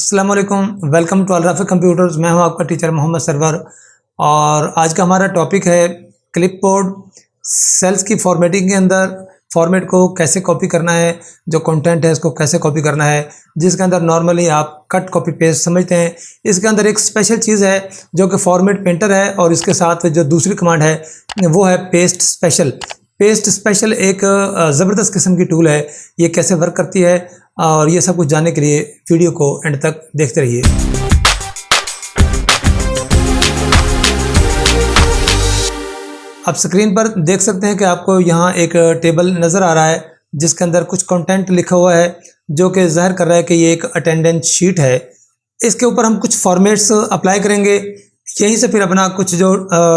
अस्सलाम वालेकुम, welcome to अलराफिक computers. मैं हूं आपका टीचर मोहम्मद सरवर और आज का हमारा टॉपिक है क्लिपबोर्ड। सेल्स की फॉर्मेटिंग के अंदर फॉर्मेट को कैसे कॉपी करना है, जो कंटेंट है उसको कैसे कॉपी करना है, जिसके अंदर नॉर्मली आप कट कॉपी पेस्ट समझते हैं। इसके अंदर एक स्पेशल चीज़ है जो कि फॉर्मेट पेंटर है और इसके साथ जो दूसरी कमांड है वो है पेस्ट स्पेशल। पेस्ट स्पेशल एक ज़बरदस्त किस्म की टूल है। ये कैसे वर्क करती है और ये सब कुछ जानने के लिए वीडियो को एंड तक देखते रहिए। आप स्क्रीन पर देख सकते हैं कि आपको यहाँ एक टेबल नज़र आ रहा है जिसके अंदर कुछ कंटेंट लिखा हुआ है जो कि ज़ाहिर कर रहा है कि ये एक अटेंडेंस शीट है। इसके ऊपर हम कुछ फॉर्मेट्स अप्लाई करेंगे, यहीं से फिर अपना कुछ जो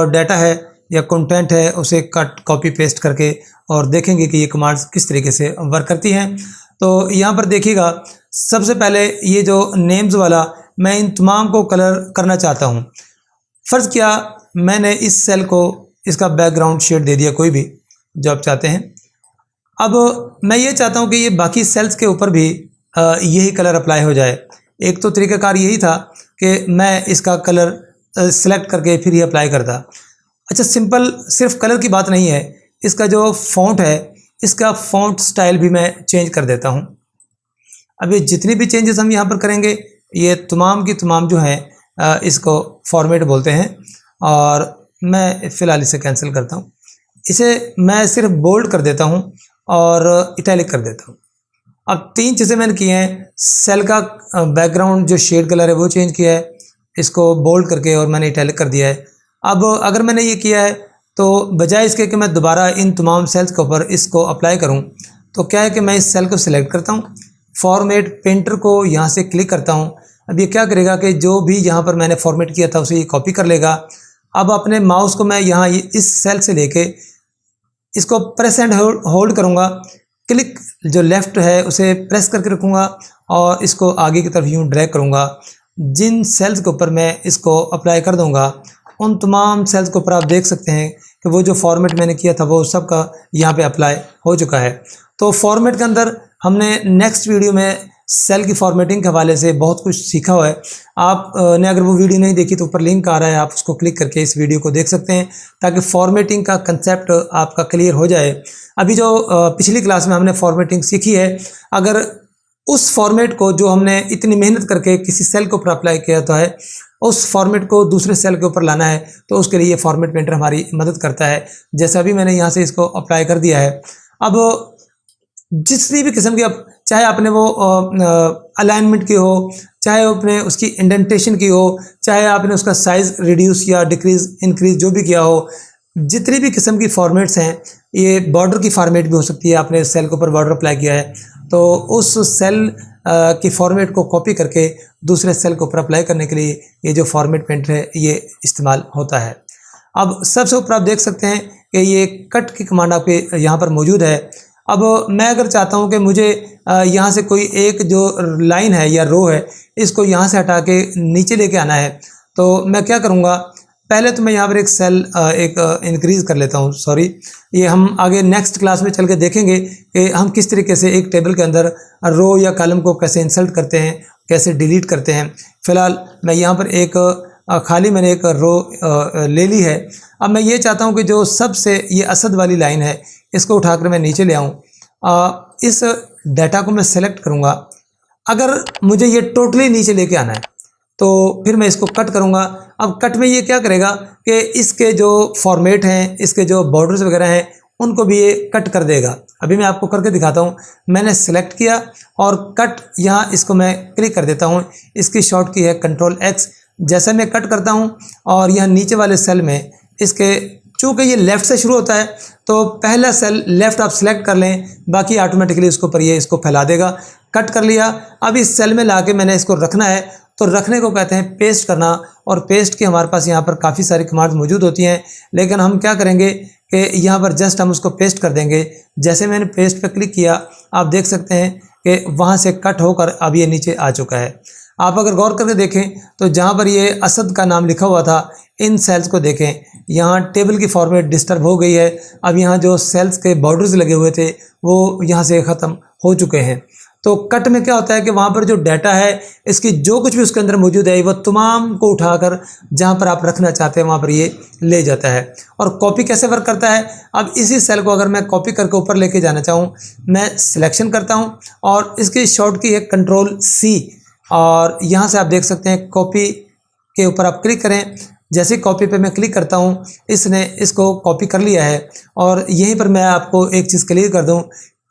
डाटा है या कंटेंट है उसे कट कॉपी पेस्ट करके और देखेंगे कि ये कमांड्स किस तरीके से वर्क करती हैं। तो यहाँ पर देखिएगा, सबसे पहले ये जो नेम्स वाला मैं इन तमाम को कलर करना चाहता हूँ। फ़र्ज़ किया मैंने इस सेल को इसका बैकग्राउंड शेड दे दिया, कोई भी जो आप चाहते हैं। अब मैं ये चाहता हूँ कि ये बाकी सेल्स के ऊपर भी यही कलर अप्लाई हो जाए। एक तो तरीक़ाकार यही था कि मैं इसका कलर सिलेक्ट करके फिर ही अप्लाई करता। अच्छा, सिंपल सिर्फ कलर की बात नहीं है, इसका जो फ़ॉन्ट है इसका फ़ॉन्ट स्टाइल भी मैं चेंज कर देता हूँ। अब ये जितनी भी चेंजेस हम यहाँ पर करेंगे ये तमाम की तमाम जो हैं इसको फॉर्मेट बोलते हैं और मैं फ़िलहाल इसे कैंसिल करता हूँ। इसे मैं सिर्फ बोल्ड कर देता हूँ और इटैलिक कर देता हूँ। अब तीन चीज़ें मैंने की हैं। सेल का बैकग्राउंड जो शेड कलर है वो चेंज किया है, इसको बोल्ड करके, और मैंने इटैलिक कर दिया है। अब अगर मैंने ये किया है तो बजाय इसके कि मैं दोबारा इन तमाम सेल्स के ऊपर इसको अप्लाई करूं, तो क्या है कि मैं इस सेल को सिलेक्ट करता हूं, फॉर्मेट पेंटर को यहां से क्लिक करता हूं। अब ये क्या करेगा कि जो भी यहां पर मैंने फॉर्मेट किया था उसे ये कॉपी कर लेगा। अब अपने माउस को मैं यहाँ इस सेल से लेके इसको प्रेस एंड होल्ड करूँगा, क्लिक जो लेफ़्ट है उसे प्रेस करके रखूँगा और इसको आगे की तरफ यूँ ड्रैग करूँगा। जिन सेल्स के ऊपर मैं इसको अप्लाई कर दूँगा उन तमाम सेल्स के ऊपर आप देख सकते हैं कि वो जो फॉर्मेट मैंने किया था वो सब का यहाँ पे अप्लाई हो चुका है। तो फॉर्मेट के अंदर हमने नेक्स्ट वीडियो में सेल की फॉर्मेटिंग के हवाले से बहुत कुछ सीखा हुआ है। आपने अगर वो वीडियो नहीं देखी तो ऊपर लिंक आ रहा है, आप उसको क्लिक करके इस वीडियो को देख सकते हैं ताकि फॉर्मेटिंग का कंसेप्ट आपका क्लियर हो जाए। अभी जो पिछली क्लास में हमने फॉर्मेटिंग सीखी है, अगर उस फॉर्मेट को जो हमने इतनी मेहनत करके किसी सेल के ऊपर अप्लाई किया तो है, उस फॉर्मेट को दूसरे सेल के ऊपर लाना है तो उसके लिए ये फॉर्मेट पेंटर हमारी मदद करता है। जैसा अभी मैंने यहाँ से इसको अप्लाई कर दिया है। अब जितनी भी किस्म की चाहे आपने वो अलाइनमेंट की हो, चाहे आपने उसकी इंडेंटेशन की हो, चाहे आपने उसका साइज़ रिड्यूस या डिक्रीज़ इंक्रीज़ जो भी किया हो, जितनी भी किस्म की फॉर्मेट्स हैं, ये बॉर्डर की फॉर्मेट भी हो सकती है। आपने सेल के ऊपर बॉर्डर अप्लाई किया है तो उस सेल की फॉर्मेट को कॉपी करके दूसरे सेल के ऊपर अप्लाई करने के लिए ये जो फॉर्मेट पेंटर है ये इस्तेमाल होता है। अब सबसे ऊपर आप देख सकते हैं कि ये कट की कमांड आपके यहाँ पर मौजूद है। अब मैं अगर चाहता हूँ कि मुझे यहाँ से कोई एक जो लाइन है या रो है इसको यहाँ से हटा के नीचे लेके आना है, तो मैं क्या करूँगा, पहले तो मैं यहाँ पर एक सेल इंक्रीज़ कर लेता हूँ। सॉरी, ये हम आगे नेक्स्ट क्लास में चल के देखेंगे कि हम किस तरीके से एक टेबल के अंदर रो या कॉलम को कैसे इंसर्ट करते हैं, कैसे डिलीट करते हैं। फ़िलहाल मैं यहाँ पर एक खाली मैंने एक रो ले ली है। अब मैं ये चाहता हूँ कि जो सबसे ये असद वाली लाइन है इसको उठाकर मैं नीचे ले आऊँ। इस डाटा को मैं सेलेक्ट करूँगा। अगर मुझे ये टोटली नीचे लेके आना है तो फिर मैं इसको कट करूँगा। अब कट में ये क्या करेगा कि इसके जो फॉर्मेट हैं, इसके जो बॉर्डर्स वगैरह हैं उनको भी ये कट कर देगा। अभी मैं आपको करके दिखाता हूँ। मैंने सेलेक्ट किया और कट, यहाँ इसको मैं क्लिक कर देता हूँ। इसकी शॉर्ट की है Ctrl+X। जैसे मैं कट करता हूँ और यहाँ नीचे वाले सेल में इसके, चूँकि ये लेफ़्ट से शुरू होता है तो पहला सेल लेफ़्ट आप सेलेक्ट कर लें, बाकी ऑटोमेटिकली उसके ऊपर ये इसको फैला देगा। कट कर लिया। अब इस सेल में लाके मैंने इसको रखना है, तो रखने को कहते हैं पेस्ट करना। और पेस्ट की हमारे पास यहाँ पर काफ़ी सारी कमांड्स मौजूद होती हैं, लेकिन हम क्या करेंगे कि यहाँ पर जस्ट हम उसको पेस्ट कर देंगे। जैसे मैंने पेस्ट पर क्लिक किया आप देख सकते हैं कि वहाँ से कट होकर अब ये नीचे आ चुका है। आप अगर गौर करके देखें तो जहाँ पर ये असद का नाम लिखा हुआ था, इन सेल्स को देखें, यहाँ टेबल की फॉर्मेट डिस्टर्ब हो गई है। अब यहाँ जो सेल्स के बॉर्डर्स लगे हुए थे वो यहाँ से ख़त्म हो चुके हैं। तो कट में क्या होता है कि वहाँ पर जो डाटा है, इसकी जो कुछ भी उसके अंदर मौजूद है, वो तमाम को उठाकर जहाँ पर आप रखना चाहते हैं वहाँ पर ये ले जाता है। और कॉपी कैसे वर्क करता है, अब इसी सेल को अगर मैं कॉपी करके ऊपर लेके जाना चाहूँ, मैं सिलेक्शन करता हूँ और इसकी शॉर्ट की है Ctrl+C, और यहाँ से आप देख सकते हैं कॉपी के ऊपर आप क्लिक करें। जैसे कॉपी पे मैं क्लिक करता हूँ, इसने इसको कॉपी कर लिया है। और यहीं पर मैं आपको एक चीज़ क्लियर कर दूँ,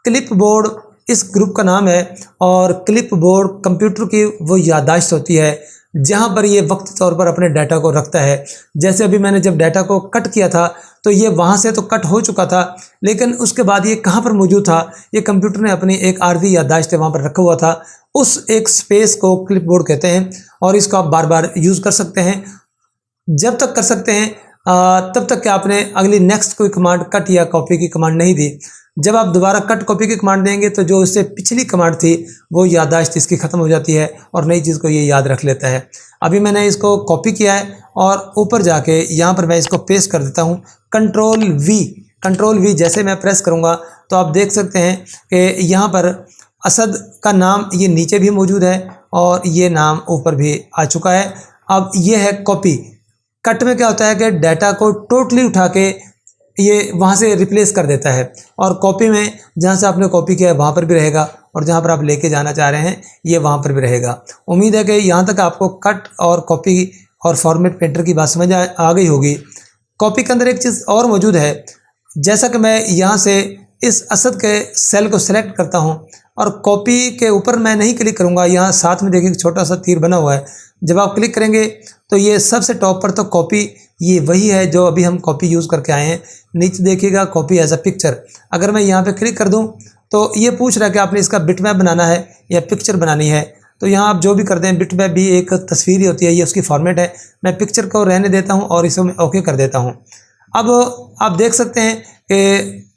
क्लिपबोर्ड इस ग्रुप का नाम है, और क्लिपबोर्ड कंप्यूटर की वो याददाश्त होती है जहाँ पर ये वक्त तौर पर अपने डाटा को रखता है। जैसे अभी मैंने जब डाटा को कट किया था तो ये वहाँ से तो कट हो चुका था, लेकिन उसके बाद ये कहाँ पर मौजूद था, ये कंप्यूटर ने अपनी एक आर्जी याददाश्त वहाँ पर रखा हुआ था। उस एक स्पेस को क्लिपबोर्ड कहते हैं, और इसको आप बार बार यूज़ कर सकते हैं, जब तक कर सकते हैं तब तक कि आपने अगली नेक्स्ट कोई कमांड कट या कॉपी की कमांड नहीं दी। जब आप दोबारा कट कॉपी की कमांड देंगे तो जो इससे पिछली कमांड थी वो याददाश्त इसकी ख़त्म हो जाती है और नई चीज़ को ये याद रख लेता है। अभी मैंने इसको कॉपी किया है और ऊपर जाके यहाँ पर मैं इसको पेस्ट कर देता हूँ। Ctrl+V जैसे मैं प्रेस करूँगा तो आप देख सकते हैं कि यहाँ पर असद का नाम ये नीचे भी मौजूद है और ये नाम ऊपर भी आ चुका है। अब ये है कॉपी। कट में क्या होता है कि डाटा को टोटली उठा के ये वहाँ से रिप्लेस कर देता है, और कॉपी में जहाँ से आपने कॉपी किया है वहाँ पर भी रहेगा, और जहाँ पर आप लेके जाना चाह रहे हैं ये वहाँ पर भी रहेगा। उम्मीद है कि यहाँ तक आपको कट और कॉपी और फॉर्मेट पेंटर की बात समझ आ गई होगी। कॉपी के अंदर एक चीज़ और मौजूद है, जैसा कि मैं यहाँ से इस असद के सेल को सिलेक्ट करता हूँ और कॉपी के ऊपर मैं नहीं क्लिक करूँगा, यहाँ साथ में देखिए छोटा सा तीर बना हुआ है, जब आप क्लिक करेंगे तो ये सबसे टॉप पर तो कॉपी ये वही है जो अभी हम कॉपी यूज़ करके आए हैं। नीचे देखिएगा कॉपी एज अ पिक्चर, अगर मैं यहाँ पे क्लिक कर दूँ तो ये पूछ रहा है कि आपने इसका बिटमैप बनाना है या पिक्चर बनानी है। तो यहाँ आप जो भी करते हैं, बिटमैप भी एक तस्वीर ही होती है, ये उसकी फॉर्मेट है। मैं पिक्चर को रहने देता हूँ और इसे मैं ओके कर देता हूँ। अब आप देख सकते हैं कि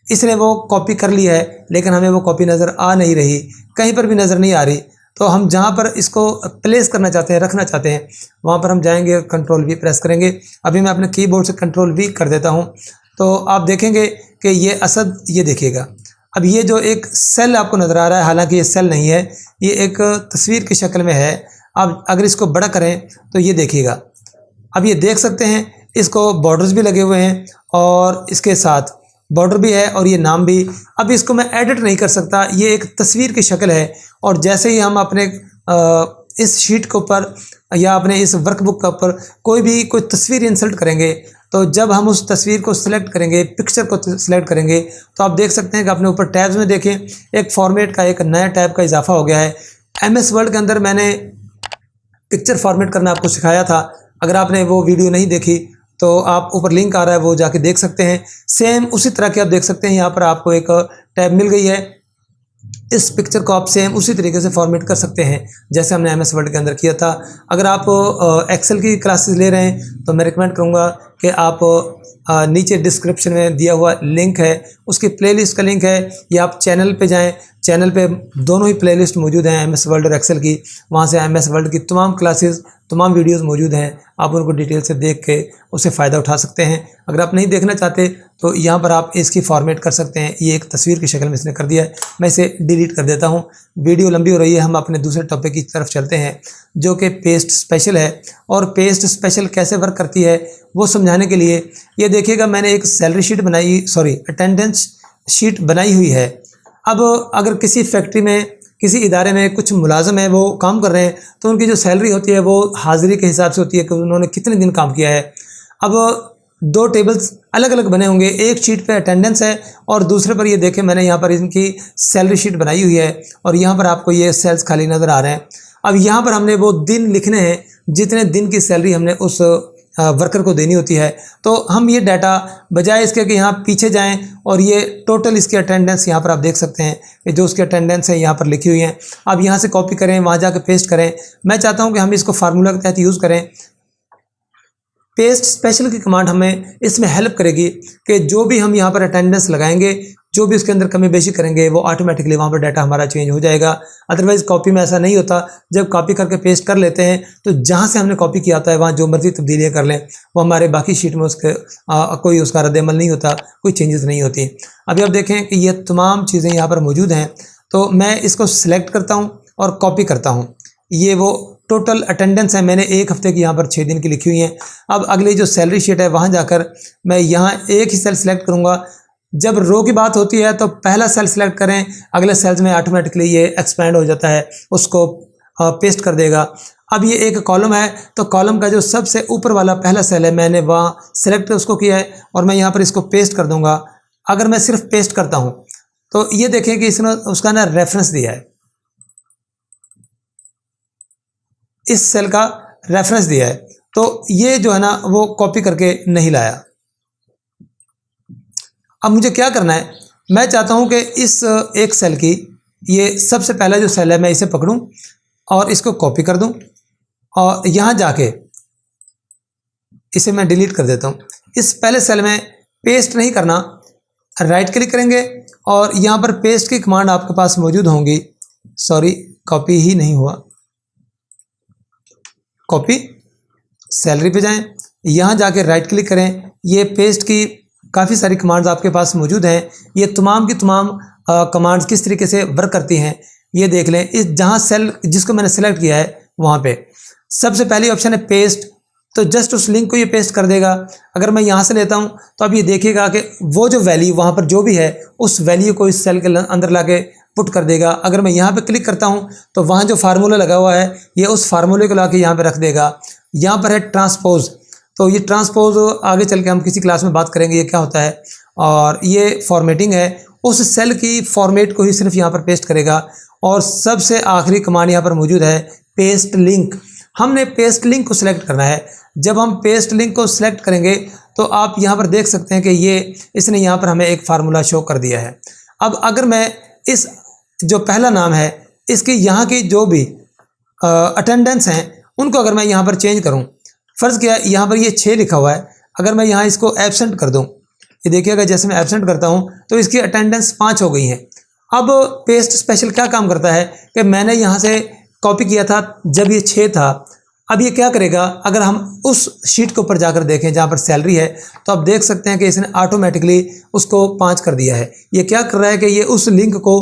इसने वो कॉपी कर लिया है, लेकिन हमें वो कॉपी नज़र आ नहीं रही, कहीं पर भी नज़र नहीं आ रही। तो हम जहाँ पर इसको प्लेस करना चाहते हैं, रखना चाहते हैं, वहाँ पर हम जाएंगे, Ctrl+V प्रेस करेंगे। अभी मैं अपने कीबोर्ड से Ctrl+V कर देता हूँ तो आप देखेंगे कि ये असद, ये देखिएगा अब ये जो एक सेल आपको नज़र आ रहा है, हालांकि ये सेल नहीं है, ये एक तस्वीर की शक्ल में है। अब अगर इसको बड़ा करें तो ये देखिएगा, अब ये देख सकते हैं इसको बॉर्डर्स भी लगे हुए हैं और इसके साथ बॉर्डर भी है और ये नाम भी। अब इसको मैं एडिट नहीं कर सकता, ये एक तस्वीर की शक्ल है, और जैसे ही हम अपने इस शीट के ऊपर या अपने इस वर्कबुक के ऊपर कोई तस्वीर इंसर्ट करेंगे, तो जब हम उस तस्वीर को सिलेक्ट करेंगे, पिक्चर को सिलेक्ट करेंगे, तो आप देख सकते हैं कि अपने ऊपर टैब्स में देखें एक फॉर्मेट का एक नया टैब का इजाफा हो गया है। MS वर्ड के अंदर मैंने पिक्चर फॉर्मेट करना आपको सिखाया था, अगर आपने वो वीडियो नहीं देखी तो आप ऊपर लिंक आ रहा है वो जाके देख सकते हैं। सेम उसी तरह के आप देख सकते हैं, यहाँ पर आपको एक टैब मिल गई है, इस पिक्चर को आप सेम उसी तरीके से फॉर्मेट कर सकते हैं जैसे हमने MS वर्ड के अंदर किया था। अगर आप एक्सेल की क्लासेस ले रहे हैं तो मैं रिकमेंड करूँगा कि आप नीचे डिस्क्रिप्शन में दिया हुआ लिंक है, उसकी प्लेलिस्ट का लिंक है, या आप चैनल पे जाएं, चैनल पे दोनों ही प्लेलिस्ट मौजूद हैं MS वर्ड और एक्सेल की। वहाँ से MS वर्ड की तमाम क्लासेस, तमाम वीडियोस मौजूद हैं, आप उनको डिटेल से देख के उससे फ़ायदा उठा सकते हैं। अगर आप नहीं देखना चाहते तो यहाँ पर आप इसकी फॉर्मेट कर सकते हैं, ये एक तस्वीर की शक्ल में इसने कर दिया है। मैं इसे डिलीट कर देता हूँ, वीडियो लंबी हो रही है, हम अपने दूसरे टॉपिक की तरफ चलते हैं जो कि पेस्ट स्पेशल है। और पेस्ट स्पेशल कैसे वर्क करती है वो समझाने के लिए ये देखिएगा, मैंने एक सैलरी शीट अटेंडेंस शीट बनाई हुई है। अब अगर किसी फैक्ट्री में, किसी इदारे में कुछ मुलाजिम है, वो काम कर रहे हैं, तो उनकी जो सैलरी होती है वो हाज़िरी के हिसाब से होती है कि उन्होंने कितने दिन काम किया है। अब दो टेबल्स अलग अलग बने होंगे, एक शीट पे अटेंडेंस है और दूसरे पर ये देखें मैंने यहाँ पर इनकी सैलरी शीट बनाई हुई है और यहाँ पर आपको ये सेल्स खाली नज़र आ रहे हैं। अब यहाँ पर हमने वो दिन लिखने हैं जितने दिन की सैलरी हमने उस वर्कर को देनी होती है। तो हम ये डाटा बजाय इसके कि यहाँ पीछे जाएं और ये टोटल इसकी अटेंडेंस यहाँ पर आप देख सकते हैं कि जो उसकी अटेंडेंस है यहाँ पर लिखी हुई है। अब यहाँ से कॉपी करें, वहाँ जाकर पेस्ट करें। मैं चाहता हूँ कि हम इसको फार्मूला के तहत यूज़ करें। पेस्ट स्पेशल की कमांड हमें इसमें हेल्प करेगी कि जो भी हम यहाँ पर अटेंडेंस लगाएंगे, जो भी उसके अंदर कमी बेशी करेंगे, वो ऑटोमेटिकली वहाँ पर डाटा हमारा चेंज हो जाएगा। अदरवाइज़ कॉपी में ऐसा नहीं होता, जब कॉपी करके पेस्ट कर लेते हैं तो जहाँ से हमने कॉपी किया होता है वहाँ जो मर्जी तब्दीलियाँ कर लें, वो हमारे बाकी शीट में उसके कोई उसका रद्द अमल नहीं होता, कोई चेंजेस नहीं होती। अभी आप देखें कि ये तमाम चीज़ें यहाँ पर मौजूद हैं। तो मैं इसको सिलेक्ट करता हूँ और कॉपी करता हूँ। ये वो टोटल अटेंडेंस है, मैंने एक हफ्ते की यहाँ पर 6 दिन की लिखी हुई है। अब अगली जो सैलरी शीट है वहाँ जाकर मैं यहाँ एक ही सेल सिलेक्ट करूँगा। जब रो की बात होती है तो पहला सेल सिलेक्ट करें, अगले सेल्स में ऑटोमेटिकली ये एक्सपेंड हो जाता है, उसको पेस्ट कर देगा। अब ये एक कॉलम है तो कॉलम का जो सबसे ऊपर वाला पहला सेल है मैंने वहाँ सिलेक्ट उसको किया है और मैं यहाँ पर इसको पेस्ट कर दूँगा। अगर मैं सिर्फ पेस्ट करता हूँ तो ये देखें कि इसने उसका ना रेफरेंस दिया है, इस सेल का रेफरेंस दिया है, तो ये जो है ना वो कॉपी करके नहीं लाया। अब मुझे क्या करना है, मैं चाहता हूं कि इस एक सेल की ये सबसे पहला जो सेल है मैं इसे पकड़ूं और इसको कॉपी कर दूं और यहां जाके इसे मैं डिलीट कर देता हूं। इस पहले सेल में पेस्ट नहीं करना, राइट क्लिक करेंगे और यहां पर पेस्ट की कमांड आपके पास मौजूद होंगी। सॉरी, कॉपी ही नहीं हुआ। कॉपी, सैलरी पे जाएं, यहां जाके राइट क्लिक करें। ये पेस्ट की काफ़ी सारी कमांड्स आपके पास मौजूद हैं। ये तमाम की तमाम कमांड्स किस तरीके से वर्क करती हैं ये देख लें। इस जहां सेल जिसको मैंने सेलेक्ट किया है वहां पे सबसे पहली ऑप्शन है पेस्ट, तो जस्ट उस लिंक को ये पेस्ट कर देगा। अगर मैं यहाँ से लेता हूँ तो अब ये देखिएगा कि वो जो वैल्यू वहाँ पर जो भी है उस वैल्यू को इस सेल के अंदर ला के पुट कर देगा। अगर मैं यहाँ पे क्लिक करता हूँ तो वहाँ जो फार्मूला लगा हुआ है ये उस फार्मूले को ला के यहाँ पे रख देगा। यहाँ पर है ट्रांसपोज, तो ये ट्रांसपोज आगे चल के हम किसी क्लास में बात करेंगे ये क्या होता है। और ये फॉर्मेटिंग है, उस सेल की फॉर्मेट को ही सिर्फ यहाँ पर पेस्ट करेगा। और सबसे आखिरी कमांड यहाँ पर मौजूद है पेस्ट लिंक। हमने पेस्ट लिंक को सिलेक्ट करना है। जब हम पेस्ट लिंक को सिलेक्ट करेंगे तो आप यहाँ पर देख सकते हैं कि ये इसने यहाँ पर हमें एक फार्मूला शो कर दिया है। अब अगर मैं इस जो पहला नाम है इसकी यहाँ की जो भी अटेंडेंस हैं उनको अगर मैं यहाँ पर चेंज करूँ, फ़र्ज़ किया यहाँ पर ये 6 लिखा हुआ है, अगर मैं यहाँ इसको एब्सेंट कर दूँ, ये देखिएगा जैसे मैं एब्सेंट करता हूँ तो इसकी अटेंडेंस 5 हो गई है। अब पेस्ट स्पेशल क्या काम करता है कि मैंने यहाँ से कॉपी किया था जब ये 6 था, अब ये क्या करेगा, अगर हम उस शीट के ऊपर जाकर देखें जहाँ पर सैलरी है तो आप देख सकते हैं कि इसने ऑटोमेटिकली उसको 5 कर दिया है। ये क्या कर रहा है कि ये उस लिंक को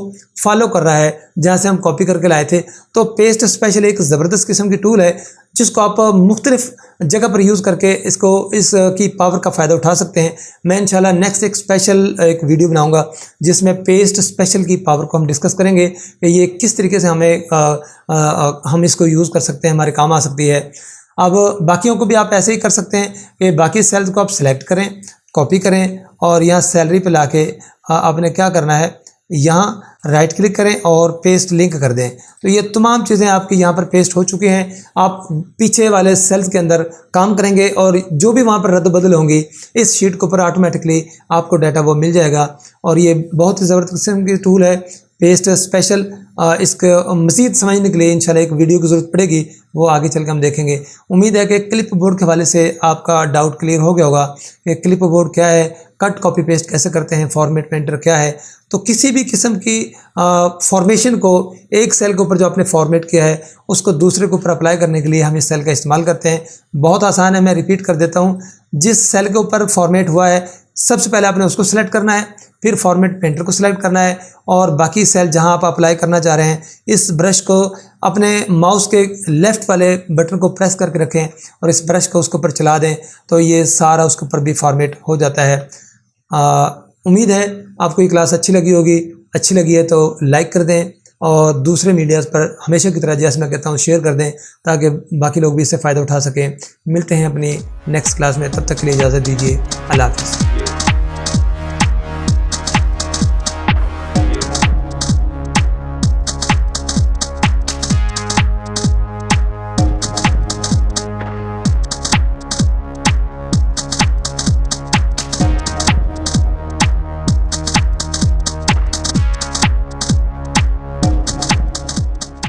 फॉलो कर रहा है जहाँ से हम कॉपी करके लाए थे। तो पेस्ट स्पेशल एक ज़बरदस्त किस्म की टूल है जिसको आप मुख्तलिफ जगह पर यूज़ करके इसकी पावर का फ़ायदा उठा सकते हैं। मैं इंशाल्लाह नेक्स्ट एक स्पेशल एक वीडियो बनाऊंगा जिसमें पेस्ट स्पेशल की पावर को हम डिस्कस करेंगे कि ये किस तरीके से हम इसको यूज़ कर सकते हैं, हमारे काम आ सकती है। अब बाकियों को भी आप ऐसे ही कर सकते हैं कि बाकी सेल्स को आप सिलेक्ट करें, कॉपी करें और यहाँ सैलरी पे लाके आपने क्या करना है, यहाँ राइट क्लिक करें और पेस्ट लिंक कर दें। तो ये तमाम चीज़ें आपकी यहाँ पर पेस्ट हो चुकी हैं। आप पीछे वाले सेल्स के अंदर काम करेंगे और जो भी वहाँ पर रद्द बदल होंगी इस शीट के ऊपर ऑटोमेटिकली आपको डाटा वो मिल जाएगा। और ये बहुत ही ज़बरदस्त किस्म की टूल है पेस्ट स्पेशल। इसको मज़ीद समझने के लिए इंशाल्लाह एक वीडियो की ज़रूरत पड़ेगी, वो आगे चल के हम देखेंगे। उम्मीद है कि क्लिप बोर्ड के हवाले से आपका डाउट क्लियर हो गया होगा कि क्लिप बोर्ड क्या है, कट कॉपी पेस्ट कैसे करते हैं, फॉर्मेट पेंटर क्या है। तो किसी भी किस्म की फॉर्मेशन को एक सेल के ऊपर जो आपने फॉर्मेट किया है उसको दूसरे के ऊपर अप्लाई करने के लिए हम इस सेल का इस्तेमाल करते हैं। बहुत आसान है, मैं रिपीट कर देता हूँ। जिस सेल के ऊपर फॉर्मेट हुआ है सबसे पहले आपने उसको सिलेक्ट करना है, फिर फॉर्मेट पेंटर को सिलेक्ट करना है और बाकी सेल जहां आप अप्लाई करना चाह रहे हैं इस ब्रश को अपने माउस के लेफ़्ट वाले बटन को प्रेस करके रखें और इस ब्रश को उसके ऊपर चला दें तो ये सारा उसके ऊपर भी फॉर्मेट हो जाता है। उम्मीद है आपको ये क्लास अच्छी लगी होगी। अच्छी लगी है तो लाइक कर दें और दूसरे मीडियाज़ पर हमेशा की तरह जैसे मैं कहता हूँ शेयर कर दें ताकि बाकी लोग भी इससे फ़ायदा उठा सकें। मिलते हैं अपनी नेक्स्ट क्लास में, तब तक के लिए इजाज़त दीजिए। अल्लाह हाफ़िज़।